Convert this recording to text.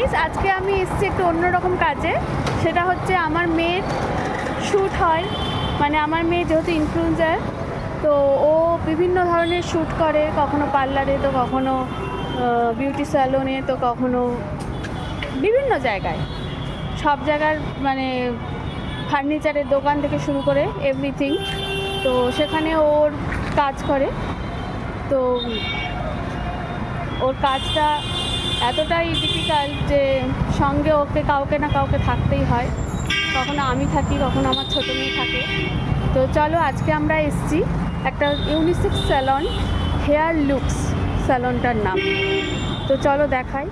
Guys, আজকে আমি এসেছি একটু অন্যরকম কাজে। সেটা হচ্ছে আমার মেয়ের শ্যুট হয়, মানে আমার মেয়ে যেহেতু ইনফ্লুয়েন্সার, তো ও বিভিন্ন ধরনের শ্যুট করে, কখনো পার্লারে, তো কখনো বিউটি স্যালনে, তো কখনো বিভিন্ন জায়গায়, সব জায়গার মানে ফার্নিচারের দোকান থেকে শুরু করে এভরিথিং। তো সেখানে ওর কাজ করে। তো ওর কাজটা এতটাই ডিফিকাল্ট যে সঙ্গে ওকে কাউকে না কাউকে থাকতেই হয়। কখনো আমি থাকি, কখনো আমার ছোটো মেয়ে থাকে। তো চলো, আজকে আমরা এসেছি একটা ইউনিসেক্স স্যালন, হেয়ার লুকস স্যালনটার নাম। তো চলো দেখাই।